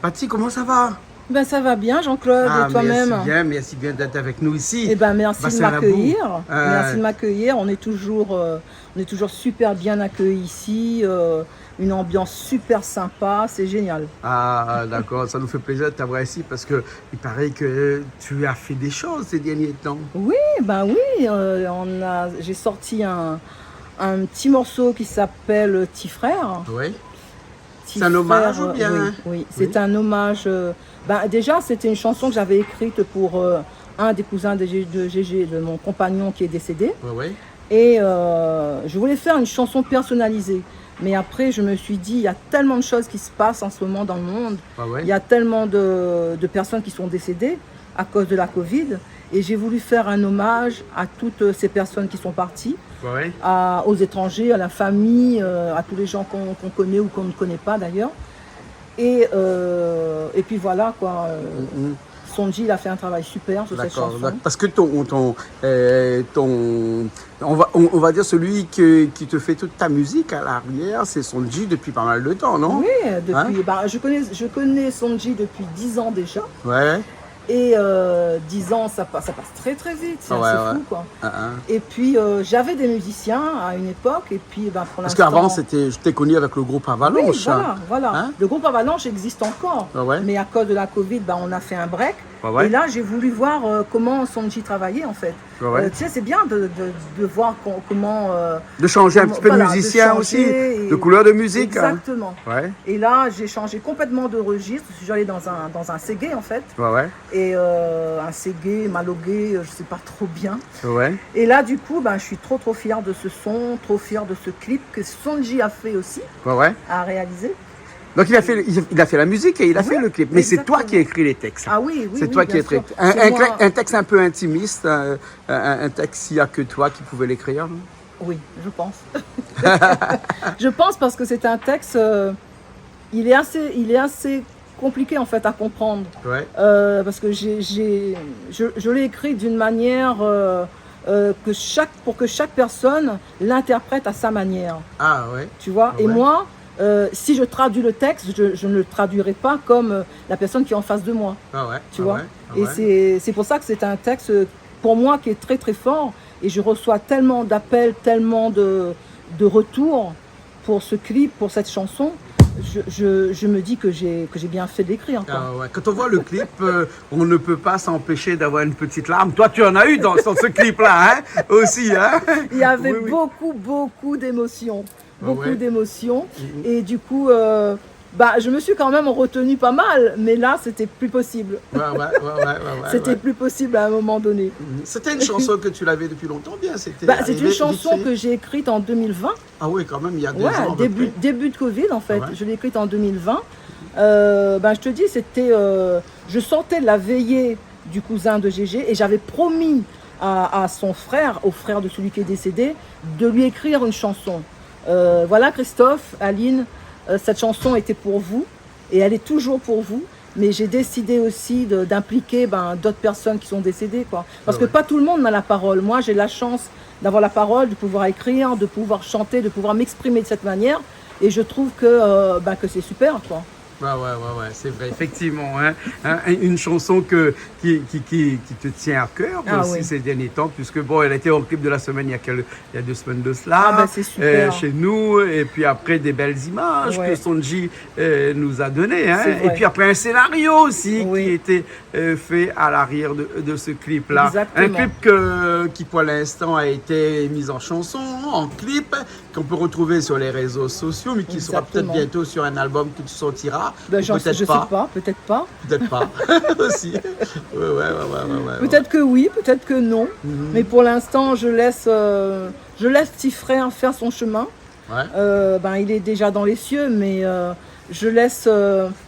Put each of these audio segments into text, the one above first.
Patty, comment ça va? Ben ça va bien Jean-Claude, et toi-même? Merci bien d'être avec nous ici. Eh ben merci de m'accueillir. Merci de m'accueillir. On est toujours super bien accueillis ici. Une ambiance super sympa, c'est génial. Ah d'accord, ça nous fait plaisir de t'avoir ici parce que il paraît que tu as fait des choses ces derniers temps. Oui, ben oui. J'ai sorti un petit morceau qui s'appelle Petit Frère. Oui. C'est un hommage ou bien? Oui, c'est un hommage. Déjà, c'était une chanson que j'avais écrite pour un des cousins de Gégé, de mon compagnon qui est décédé. Oui. Et je voulais faire une chanson personnalisée. Mais après, je me suis dit, il y a tellement de choses qui se passent en ce moment dans le monde. Il y a tellement de personnes qui sont décédées à cause de la Covid. Et j'ai voulu faire un hommage à toutes ces personnes qui sont parties, aux étrangers, à la famille, à tous les gens qu'on connaît ou qu'on ne connaît pas d'ailleurs. Et puis voilà quoi. Sonji, il a fait un travail super sur cette chanson. Parce que on va dire celui qui te fait toute ta musique à l'arrière, c'est Sonji depuis pas mal de temps, non? Oui, depuis. Je connais Sonji depuis 10 ans déjà. Ouais. Et 10 ans, ça passe très très vite, c'est fou quoi. Et puis j'avais des musiciens à une époque, et puis pour l'instant... Parce qu'avant, je t'ai connu avec le groupe Avalanche. Oui, voilà. Le groupe Avalanche existe encore, mais à cause de la Covid, on a fait un break. Et là, j'ai voulu voir comment Sonji travaillait en fait. Tu sais, c'est bien de voir comment... de changer un petit peu de musicien aussi, de couleur de musique. Exactement. Et là, j'ai changé complètement de registre. Je suis allée dans un ségué en fait. Et un ségué, malogué, je ne sais pas trop bien. Et là, du coup, je suis trop fière de ce son, trop fière de ce clip que Sonji a fait aussi, a réalisé. Donc il a fait la musique et il a fait le clip. Mais c'est toi qui as écrit les textes. Ah oui, c'est toi qui as écrit. Un texte un peu intimiste, un texte, il n'y a que toi qui pouvais l'écrire. Oui, je pense. Je pense parce que c'est un texte, il est assez compliqué en fait à comprendre. Parce que je l'ai écrit d'une manière pour que chaque personne l'interprète à sa manière. Ah ouais. Tu vois. Et moi, si je traduis le texte, je ne le traduirai pas comme la personne qui est en face de moi. Tu vois. Et c'est pour ça que c'est un texte pour moi qui est très très fort. Et je reçois tellement d'appels, tellement de retours pour ce clip, pour cette chanson. Je me dis que j'ai bien fait d'écrire. Quand on voit le clip, on ne peut pas s'empêcher d'avoir une petite larme. Toi, tu en as eu dans ce clip-là, aussi. Il y avait beaucoup d'émotions. Beaucoup d'émotions. Et du coup, je me suis quand même retenue pas mal. Mais là, c'était plus possible. C'était plus possible à un moment donné. C'était une chanson que tu l'avais depuis longtemps, bien? C'est une chanson que j'ai écrite en 2020. Ah oui, quand même, il y a 2 ans. Début de Covid, en fait. Je l'ai écrite en 2020. Je te dis, je sortais de la veillée du cousin de Gégé et j'avais promis à son frère, au frère de celui qui est décédé, de lui écrire une chanson. Voilà, Christophe, Aline, cette chanson était pour vous et elle est toujours pour vous. Mais j'ai décidé aussi d'impliquer d'autres personnes qui sont décédées, quoi. Parce que pas tout le monde a la parole. Moi, j'ai la chance d'avoir la parole, de pouvoir écrire, de pouvoir chanter, de pouvoir m'exprimer de cette manière. Et je trouve que c'est super, quoi. C'est vrai, effectivement. Une chanson qui te tient à cœur aussi ces derniers temps, puisque elle était au clip de la semaine il y a 2 semaines de cela, c'est super. Chez nous, et puis après des belles images que Sonji nous a données, et puis après un scénario aussi qui était fait à l'arrière de ce clip-là. Un clip qui pour l'instant a été mis en chanson, en clip, qu'on peut retrouver sur les réseaux sociaux, mais qui sera peut-être bientôt sur un album que tu sortiras. Je sais pas, peut-être pas. Peut-être pas, aussi. Peut-être que oui, peut-être que non. Mais pour l'instant, je laisse Petit Frère faire son chemin. Il est déjà dans les cieux, mais je laisse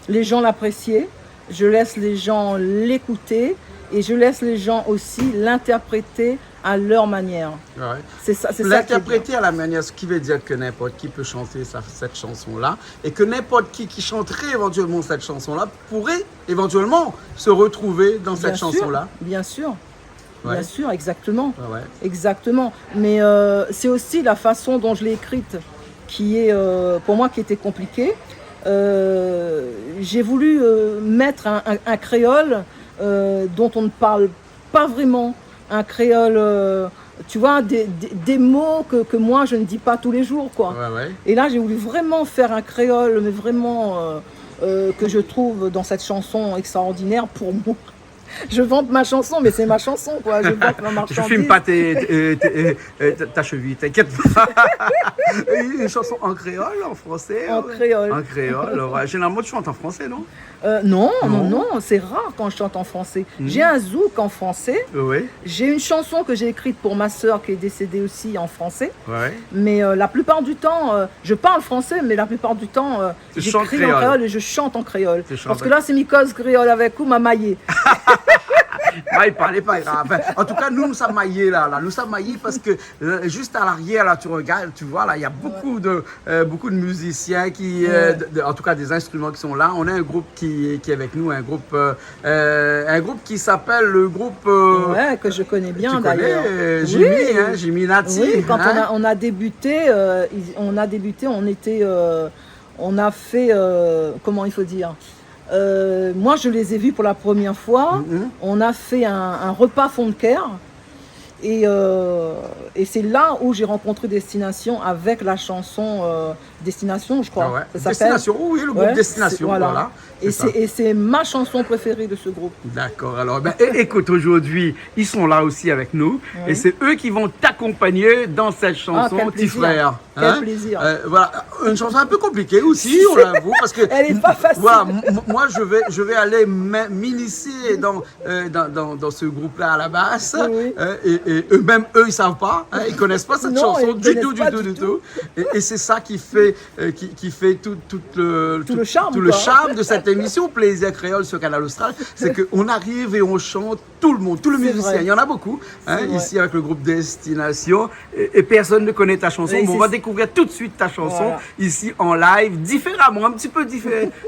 les gens l'apprécier. Je laisse les gens l'écouter. et je laisse les gens aussi l'interpréter à leur manière. Ouais. C'est ça. L'interpréter à la manière, ce qui veut dire que n'importe qui peut chanter cette chanson-là et que n'importe qui chanterait éventuellement cette chanson-là pourrait éventuellement se retrouver dans cette chanson-là. Bien sûr. Ouais. Bien sûr, exactement. Ouais. Exactement. Mais c'est aussi la façon dont je l'ai écrite qui est, pour moi, qui était compliquée. J'ai voulu mettre un créole dont on ne parle pas vraiment. Un créole, tu vois, des mots que moi, je ne dis pas tous les jours, quoi. Ouais. Et là, j'ai voulu vraiment faire un créole, mais vraiment que je trouve dans cette chanson extraordinaire pour moi. Je vante ma chanson, mais c'est ma chanson, quoi. Je vante ma marchandise. Je filme pas ta cheville, t'inquiète pas. Une chanson en créole, en français? En créole. En créole, ouais. Généralement, tu chantes en français, non? Non, c'est rare quand je chante en français. J'ai un zouk en français. Oui. J'ai une chanson que j'ai écrite pour ma sœur qui est décédée aussi en français. Ouais. Mais la plupart du temps, je parle français, mais la plupart du temps, j'écris en créole et je chante en créole. Parce que là, c'est mi cause créole avec vous, ma maillée. Il parlait pas grave. En tout cas, nous sommes maillés là. Nous sommes maillés parce que juste à l'arrière, là, tu regardes, tu vois, là, il y a beaucoup de musiciens qui, en tout cas, des instruments qui sont là. On a un groupe qui est avec nous, un groupe qui s'appelle le groupe. Ouais, que je connais bien d'ailleurs. Jimmy, oui. Jimmy Nati. Oui, quand on a débuté, on a fait, comment il faut dire. Moi, je les ai vus pour la première fois. On a fait un repas fond de cœur. Et c'est là où j'ai rencontré Destination avec la chanson Destination, je crois. Ah ouais. Destination, oui, le groupe Destination. Voilà. Et c'est ma chanson préférée de ce groupe. D'accord. Alors, écoute, aujourd'hui, ils sont là aussi avec nous. Oui. Et c'est eux qui vont t'accompagner dans cette chanson, Petit Frère. Quel plaisir. Voilà, une chanson un peu compliquée aussi, on l'avoue, parce que elle n'est pas facile. Voilà, moi, je vais aller m'initier dans ce groupe-là à la basse. Oui. Et eux-mêmes, ils savent pas, ils connaissent pas cette chanson du tout. Et c'est ça qui fait tout le charme de cette émission Plaisir Créole sur Canal Austral, c'est qu'on arrive et on chante tout le monde, tous les musiciens. Il y en a beaucoup ici avec le groupe Destination et personne ne connaît ta chanson. Bon, on va découvrir tout de suite ta chanson ici en live, différemment, un petit peu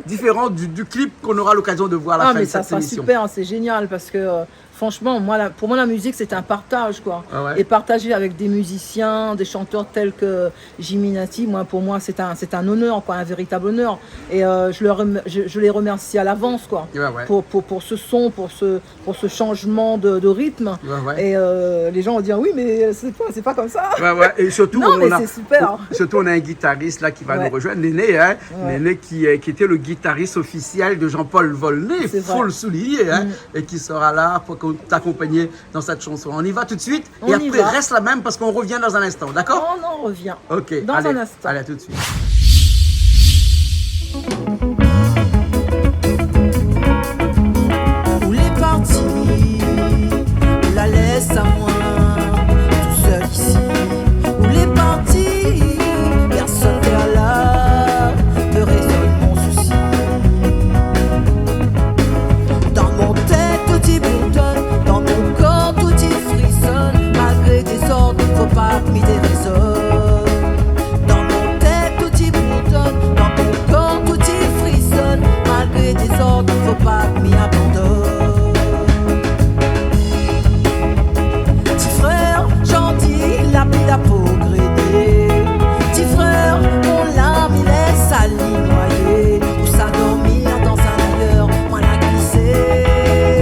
différent du clip qu'on aura l'occasion de voir à la fin de cette émission. Ça sera super, c'est génial parce que franchement, pour moi, la musique, c'est un partage, quoi. Ah ouais. Et partager avec des musiciens, des chanteurs tels que Jimmy Nati, pour moi, c'est un honneur, quoi, un véritable honneur. Et je les remercie à l'avance, quoi, pour ce son, pour ce changement de rythme. Et les gens vont dire, oui, mais c'est pas comme ça. Et surtout, c'est super. Surtout, on a un guitariste là qui va nous rejoindre, Néné, Néné qui était le guitariste officiel de Jean-Paul Volney, il faut le souligner, et qui sera là pour t'accompagner dans cette chanson. On y va tout de suite et après reste la même parce qu'on revient dans un instant, d'accord? On revient. Ok, dans un instant. Allez, à tout de suite. Où les parties, la laisse à moi, tout seul ici. Où les parties, personne n'est là, me résolve mon souci. Dans mon tête, tout y bourdonne, dans mon corps, tout y frissonne. Malgré des ordres, faut pas m'y déraisonne. Dans mon tête, tout y bourdonne, dans mon corps, tout y frissonne. Malgré des ordres, faut pas m'y abandonne. Petit frère, gentil, il a pris la peau grainée. Petit frère, mon lame, il laisse sa ligne noyée. Où s'endormir dans un ailleurs, moi la glisser.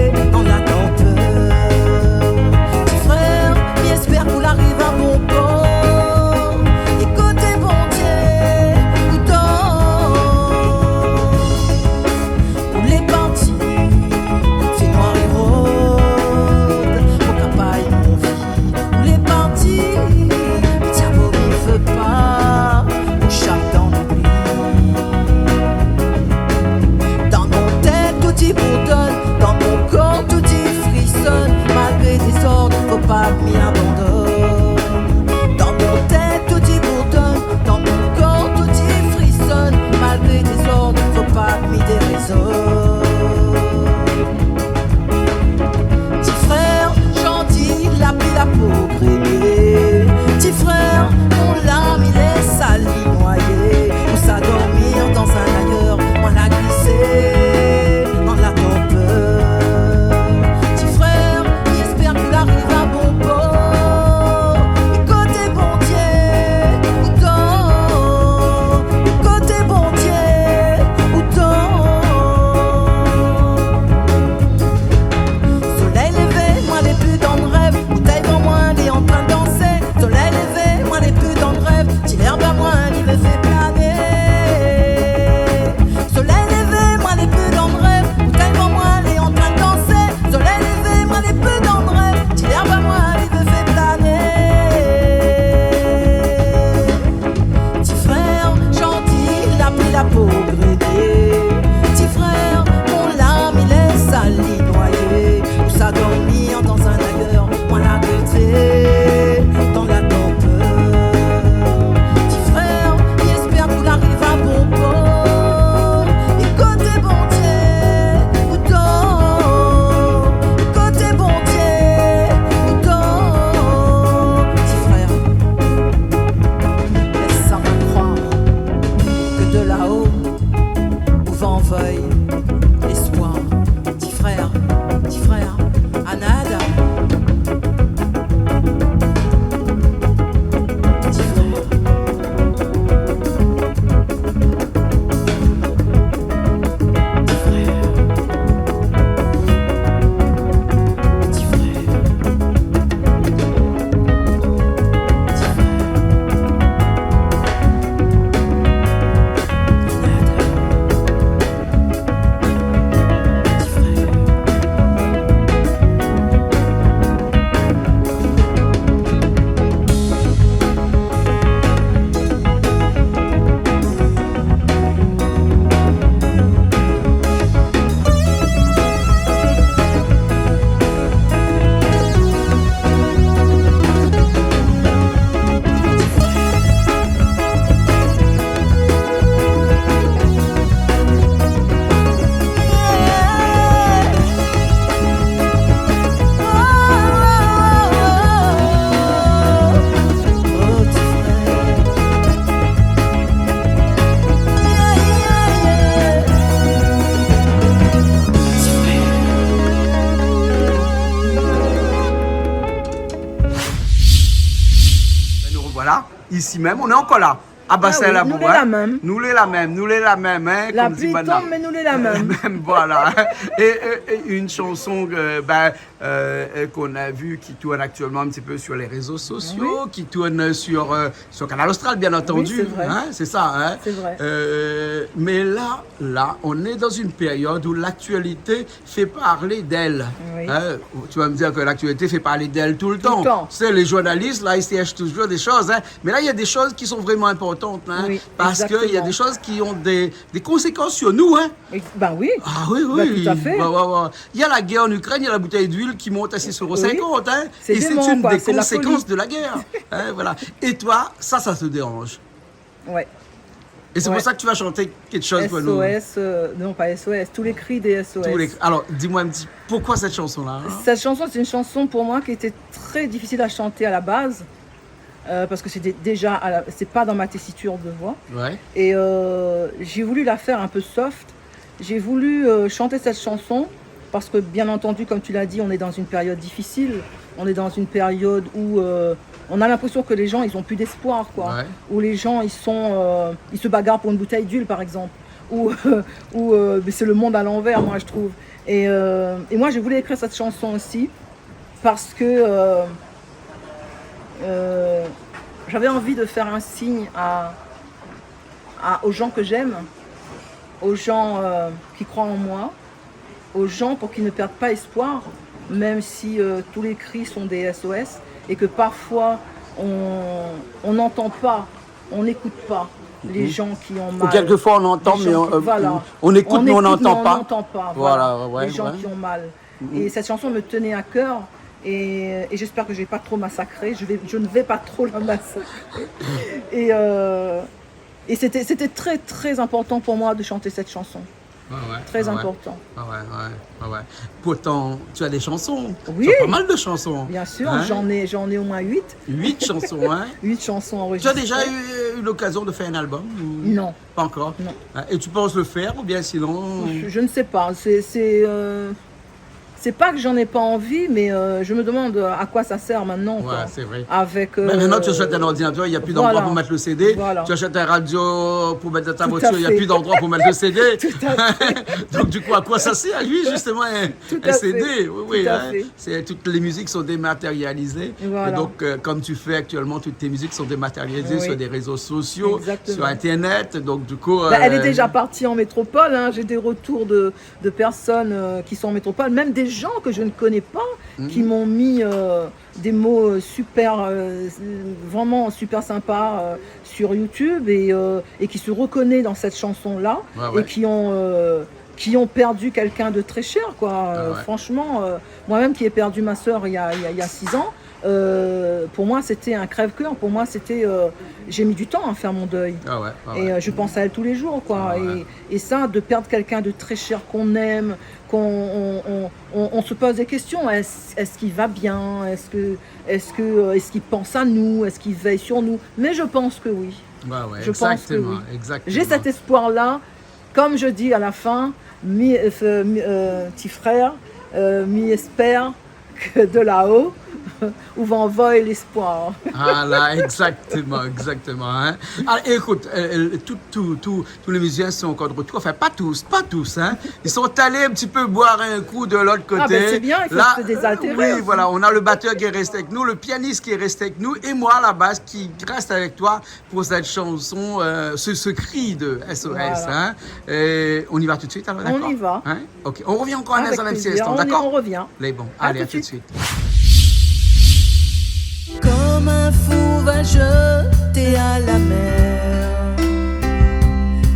ici même, on est encore là. À Bassin-Labou, nous la même. Nous les la même, hein, la comme pluie dit tombe, maintenant. mais nous les la même. Voilà. Et une chanson qu'on a vue qui tourne actuellement un petit peu sur les réseaux sociaux, qui tourne sur Canal Austral, bien entendu. Oui, c'est vrai. Hein, c'est ça. Hein. C'est vrai. Mais là, on est dans une période où l'actualité fait parler d'elle. Oui. Hein. Tu vas me dire que l'actualité fait parler d'elle tout le temps. C'est les journalistes, là, ils cherchent toujours des choses. Hein. Mais là, il y a des choses qui sont vraiment importantes. Hein, oui, parce qu'il y a des choses qui ont des conséquences sur nous. Hein. Ben oui. Ah oui. Tout à fait. Il y a la guerre en Ukraine, il y a la bouteille d'huile qui monte à 6,50 €. Oui. Hein, et c'est une des conséquences de la guerre. Hein, voilà. Et toi, ça te dérange. Ouais. Et c'est pour ça que tu vas chanter quelque chose pour nous. SOS, non pas SOS, tous les cris des SOS. Alors, dis-moi un petit, pourquoi cette chanson-là, hein? Cette chanson, c'est une chanson pour moi qui était très difficile à chanter à la base. Parce que c'était déjà, c'est pas dans ma tessiture de voix. Ouais. Et j'ai voulu la faire un peu soft. J'ai voulu chanter cette chanson parce que, bien entendu, comme tu l'as dit, on est dans une période difficile. On est dans une période où on a l'impression que les gens, ils ont plus d'espoir, quoi. Ouais. Où les gens, ils se bagarrent pour une bouteille d'huile, par exemple. Ou c'est le monde à l'envers, moi, je trouve. Et moi, j'ai voulu écrire cette chanson aussi parce que j'avais envie de faire un signe aux gens que j'aime, aux gens qui croient en moi, aux gens pour qu'ils ne perdent pas espoir, même si tous les cris sont des SOS et que parfois on n'entend pas, on n'écoute pas les gens qui ont mal. Ou quelquefois on entend, mais on écoute, mais on n'entend pas. On n'entend pas, les gens qui ont mal. Et cette chanson me tenait à cœur. Et j'espère que je ne vais pas trop massacrer. Je ne vais pas trop la massacrer. Et c'était très très important pour moi de chanter cette chanson. Très important. Pourtant, tu as des chansons. Oui. Tu as pas mal de chansons. Bien sûr, hein? J'en ai au moins 8. 8 chansons, hein? 8 chansons enregistrées. Tu as déjà eu l'occasion de faire un album? Non. Pas encore? Non. Et tu penses le faire ou bien sinon? Je ne sais pas. C'est pas que j'en ai pas envie, mais je me demande à quoi ça sert maintenant. Ouais, c'est vrai. Avec, maintenant, tu achètes un ordinateur, il n'y a plus d'endroit pour mettre le CD. Voilà. Tu achètes un radio pour mettre dans ta voiture, il n'y a plus d'endroit pour mettre le CD. Donc, du coup, à quoi ça sert, lui, justement, un CD? Oui, hein. Toutes les musiques sont dématérialisées. Voilà. Et donc, comme tu fais actuellement, toutes tes musiques sont dématérialisées sur des réseaux sociaux, sur Internet. Donc, du coup... elle est déjà partie en métropole. Hein. J'ai des retours de personnes qui sont en métropole, même des gens que je ne connais pas, qui m'ont mis des mots super, vraiment super sympas sur YouTube et qui se reconnaissent dans cette chanson-là et qui ont perdu quelqu'un de très cher, quoi. Franchement, moi-même qui ai perdu ma sœur il y a 6 ans, pour moi c'était un crève-cœur. Pour moi c'était, j'ai mis du temps à faire mon deuil. Et je pense à elle tous les jours, quoi. Et ça, de perdre quelqu'un de très cher qu'on aime, on se pose des questions. Est-ce qu'il va bien? Est-ce qu'il pense à nous? Est-ce qu'il veille sur nous? Mais je pense que oui. Je pense que oui. J'ai cet espoir-là. Comme je dis à la fin, petit frère, mi espère que de là-haut, où va envoyer l'espoir. Ah là, exactement. Hein. Alors, écoute, tous les musiciens sont encore de retour. Enfin, pas tous, hein. Ils sont allés un petit peu boire un coup de l'autre côté. Ah ben c'est bien, il faut se désaltérer. Oui, aussi. voilà, on a le batteur qui est resté avec nous, le pianiste qui est resté avec nous, et moi, à la base, qui reste avec toi pour cette chanson, ce cri de SOS. Hein. Et on y va tout de suite, alors, d'accord? On y va. Hein? Ok, on revient encore un petit instant, d'accord? On revient. Les bons, allez, à tout de suite. Comme un fou va jeter à la mer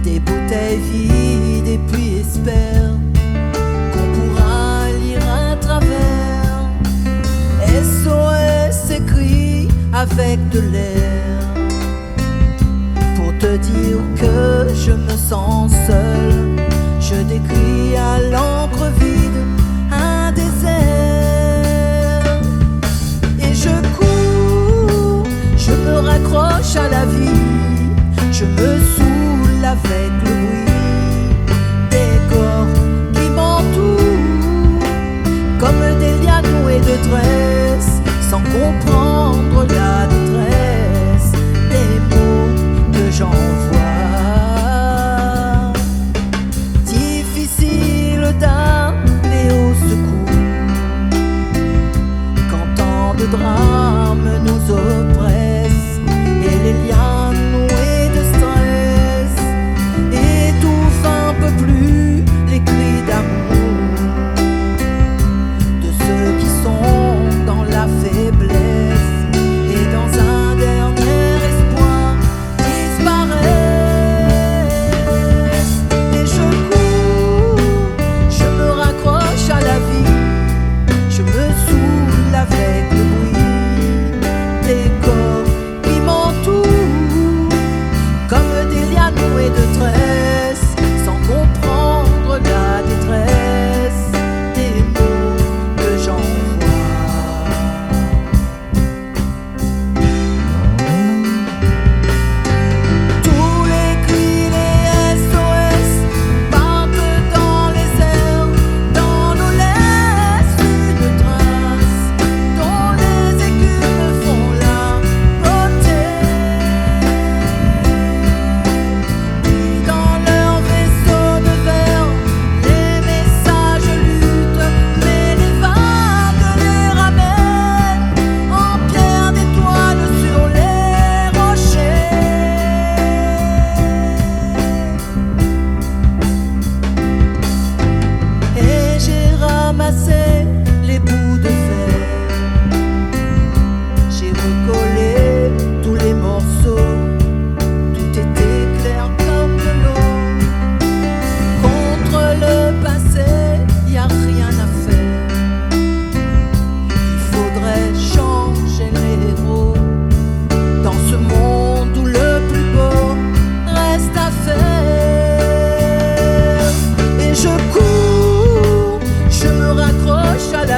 des bouteilles vides et puis espère qu'on pourra lire à travers. SOS écrit avec de l'air pour te dire que je me sens seul. Je décris à l'encre vide un désert et je cours, je me raccroche à la vie, je me saoule avec le bruit des corps qui m'entourent comme des lianes nouées de tresse sans comprendre la détresse des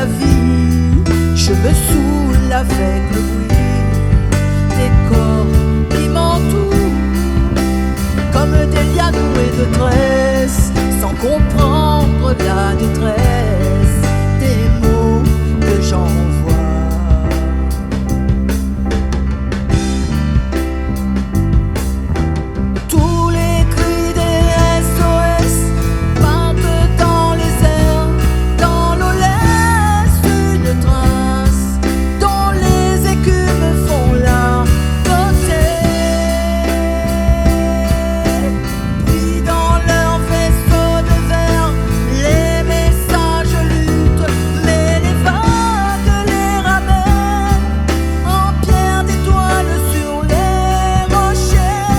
la vie. Je me saoule avec le bruit des corps qui m'entourent, comme des liens noués de tresse, sans comprendre la détresse des mots que j'envoie. Tous les cris des SOS partent dans les airs, dans l'eau laisse une trace dont les écumes font la beauté. Pris dans leur vaisseau de verre, les messages luttent, mais les vagues les ramènent en pierre d'étoiles sur les rochers.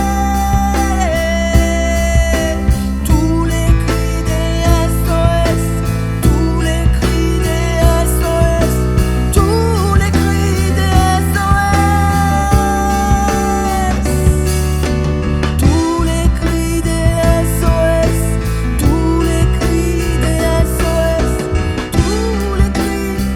Tous les cris des SOS, tous les cris des SOS, tous les cris des SOS, tous les cris des SOS, tous les cris des SOS, tous les cris des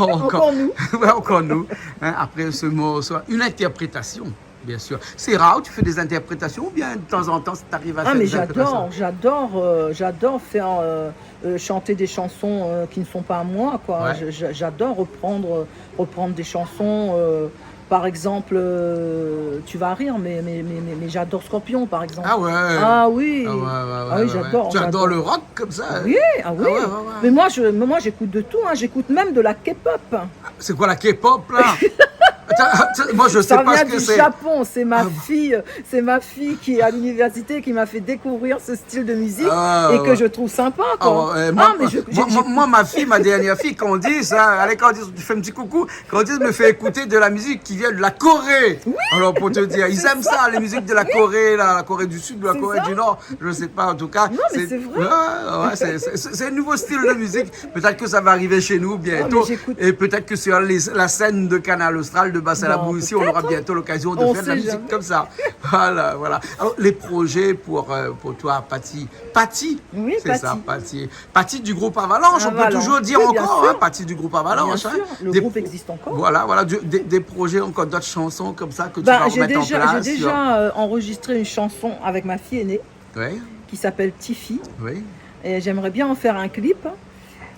Encore nous. Ouais, encore nous. Hein, après ce morceau, une interprétation, bien sûr. C'est rare, tu fais des interprétations ou bien de temps en temps, ça t'arrive à faire mais des interprétations? j'adore faire chanter des chansons qui ne sont pas à moi, quoi. Ouais. J'adore reprendre des chansons. Par exemple, tu vas rire, mais j'adore Scorpion, par exemple. Ah ouais. Ah oui. Ah ouais, Ah oui, j'adore. Tu adores le rock comme ça? Oui, ah oui. Ah ouais. Mais moi, j'écoute de tout. Hein. J'écoute même de la K-pop. C'est quoi la K-pop là? Moi je sais Ça pas vient ce que du c'est. Japon. C'est ma fille qui est à l'université qui m'a fait découvrir ce style de musique et que je trouve sympa, quoi. Moi, ma fille, ma dernière fille, quand on dit ça, allez, quand on dit, tu fais un petit coucou, quand on dit, me fait écouter de la musique qui vient de la Corée. Oui. Alors, pour te dire, ils aiment ça, les musiques de la Corée, là, la Corée du Sud, la Corée du Nord, je sais pas, en tout cas. Non, mais c'est vrai. C'est un nouveau style de musique. Peut-être que ça va arriver chez nous bientôt. Et peut-être que sur la scène de Canal Austral, de Bassalabou ici, on aura bientôt l'occasion de faire de la musique comme ça. Voilà. Alors, les projets pour toi, Patty. Patty, oui, c'est ça, Patty. Patty du groupe Avalanche, on peut toujours dire encore, hein, Patty du groupe Avalanche. Bien sûr, le groupe existe encore. Voilà, des projets, encore d'autres chansons comme ça que tu vas remettre en place. J'ai déjà enregistré une chanson avec ma fille aînée qui s'appelle Tiffy. Oui. Et j'aimerais bien en faire un clip.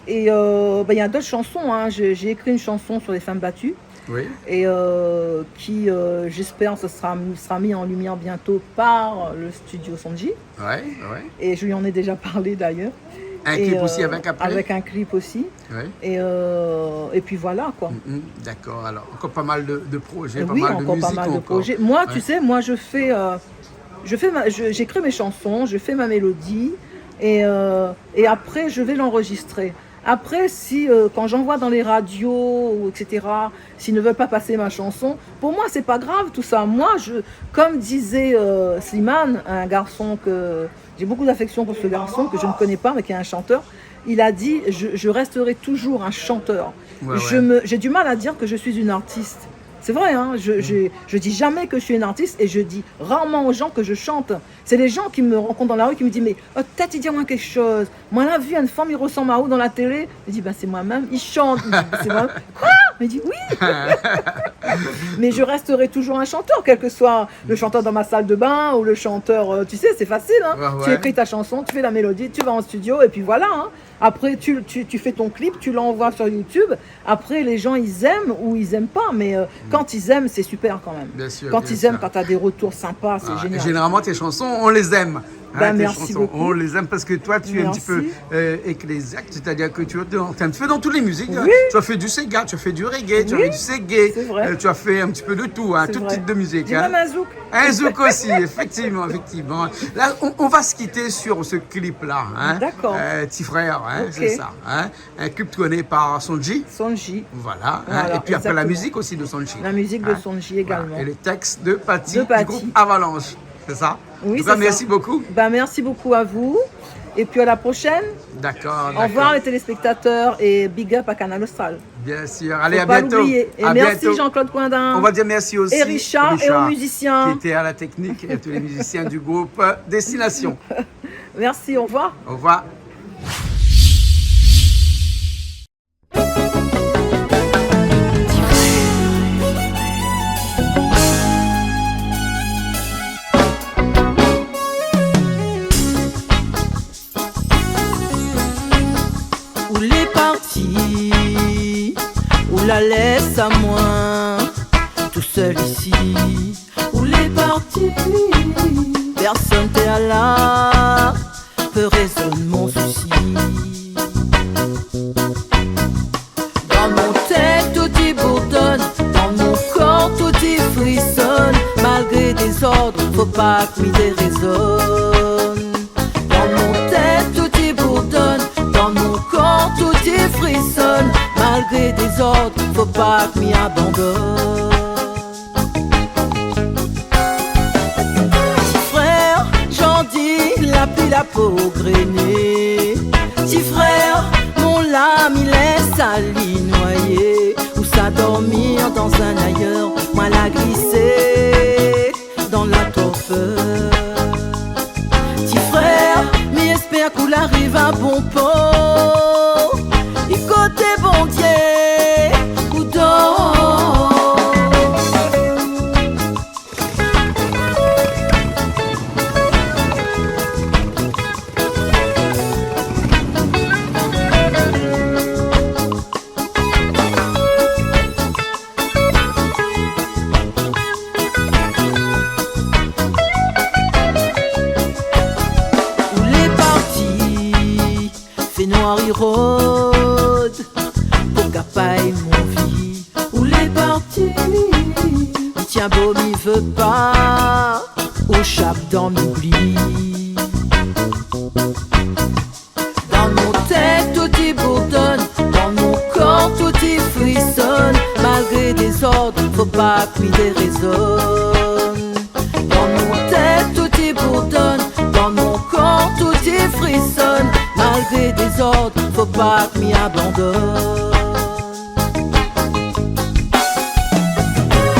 Et il y a d'autres chansons. Hein. J'ai écrit une chanson sur les femmes battues. Oui. Et qui, j'espère, sera mis en lumière bientôt par le studio Sonji. Ouais. Et je lui en ai déjà parlé d'ailleurs. Un clip aussi avec après? Avec un clip aussi. Ouais. Et puis voilà, quoi. D'accord, alors encore pas mal de projets, pas oui, mal de encore musique. Pas mal de projets. Moi, tu sais, je fais... j'écris mes chansons, je fais ma mélodie et après, je vais l'enregistrer. Après, quand j'envoie dans les radios, etc., s'ils ne veulent pas passer ma chanson, pour moi, c'est pas grave tout ça. Moi, comme disait Slimane, un garçon que j'ai beaucoup d'affection pour ce garçon, que je ne connais pas, mais qui est un chanteur, il a dit « Je resterai toujours un chanteur ». J'ai du mal à dire que je suis une artiste. C'est vrai, hein, je dis jamais que je suis une artiste et je dis rarement aux gens que je chante. C'est les gens qui me rencontrent dans la rue qui me disent « Mais peut-être dis-moi quelque chose. Moi, la vie, une femme, il ressemble à où dans la télé ?» Je dis « C'est moi-même, il chante. » C'est moi-même. « Quoi ?» Je dis « Oui. » Mais je resterai toujours un chanteur, quel que soit le chanteur dans ma salle de bain ou le chanteur, tu sais, c'est facile. Hein. Tu écris ta chanson, tu fais la mélodie, tu vas en studio et puis voilà. Hein. Après, tu fais ton clip, tu l'envoies sur YouTube. Après, les gens, ils aiment ou ils aiment pas. Mais quand ils aiment, c'est super quand même. Bien sûr, quand ils aiment, quand tu as des retours sympas, c'est génial. Généralement, tes chansons, on les aime. Merci beaucoup. On les aime parce que toi, tu es un petit peu ecclésiaque, c'est-à-dire que tu fais dans toutes les musiques. Oui. Tu as fait du Sega, tu as fait du reggae, tu as fait du Seggae, tu as fait un petit peu de tout, hein, tout type de musique. J'ai même un zouk. Un zouk aussi, effectivement, effectivement. Là, on va se quitter sur ce clip-là. Hein. D'accord. Petit frère, hein, c'est ça. Hein. Un clip tourné par Sonji. Sonji. Voilà. Hein. Et puis après, la musique aussi de Sonji. La musique de Sonji également. Voilà. Et les textes de Patty du groupe Avalanche. C'est ça? Oui, en tout cas, merci beaucoup. Ben, merci beaucoup à vous. Et puis à la prochaine. D'accord. Au revoir les téléspectateurs et big up à Canal Austral. Bien sûr. Allez, à bientôt. Et à merci bientôt. Jean-Claude Coindin. On va dire merci aussi et Richard et aux musiciens qui étaient à la technique et à tous les musiciens du groupe Destination. Merci, au revoir. Au revoir. Où les partis, où la laisse à moi, tout seul ici. Où les partis, personne t'est là, peu résonne mon souci. Dans mon tête tout y bourdonne, dans mon corps tout y frissonne. Malgré des ordres, faut pas que m'y déraisonne. Dans mon tête tout y bourdonne, dans mon corps tout y frissonne. Malgré des ordres, faut pas que m'y abandonne. Petit frère, j'en dis, la pluie la peau grainée. Petit frère, mon lame il laisse à l'y noyer. Ou ça dormir dans un ailleurs, moi la glisser dans la torpeur. Petit frère, mi espère qu'on arrive à bon port. Et côté bon Dieu, ou dort. Où les partis fait noir et rôde pour qu'apaille mon vie. Où les partis tiens beau m'y veut pas, au chape dans l'oubli. Dans mon tête tout y bourdonne, dans mon corps tout y frissonne. Malgré des ordres, faut pas que m'y déraisonne. Dans mon tête tout y bourdonne, dans mon corps tout y frissonne. Malgré des ordres, faut pas que m'y abandonne.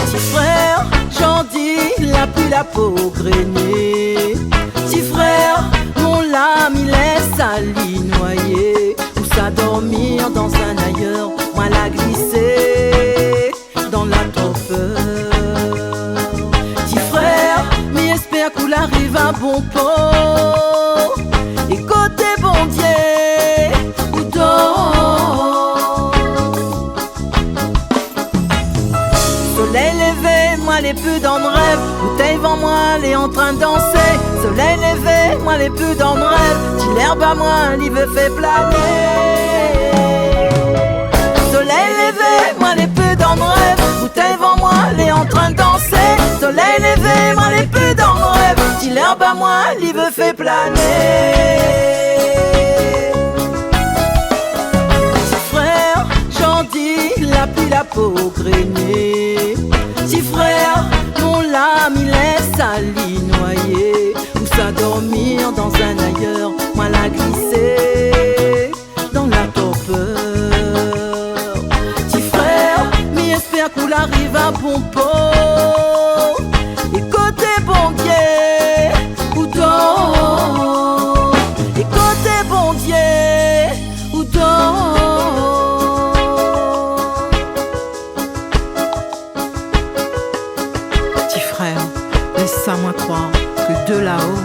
Petit frère, j'en dis, la pluie la peau grainée. Petit frère, mon lame il laisse à l'y noyer. Ou ça dormir dans un ailleurs, moi la glisser dans la torpeur. Petit frère, mi espère qu'on arrive à bon port. Et côté bon Dieu, ou dort. Soleil levé, moi les plus dans mon rêve. Bouteille devant moi, les en train de danser. Soleil levé, moi les plus dans mon rêve. Si l'herbe à moi, l'hiver fait planer. Soleil levé, moi les plus dans mon rêve. Bouteille devant moi, les en train de danser. Soleil levé, moi les plus dans mon rêve. Si l'herbe à moi, l'hiver fait planer. Petit frère, j'en dis, la pluie la peau grainée. Petit frère, mon lame il laisse à l'y noyer. Ou ça dormir dans un ailleurs, moi la glisser dans la torpeur. Petit frère, mi espère qu'on arrive à bon port. Et côté bon Dieu, ou dort. Et côté bon Dieu, ou dort. Petit frère, laisse-moi croire que de là-haut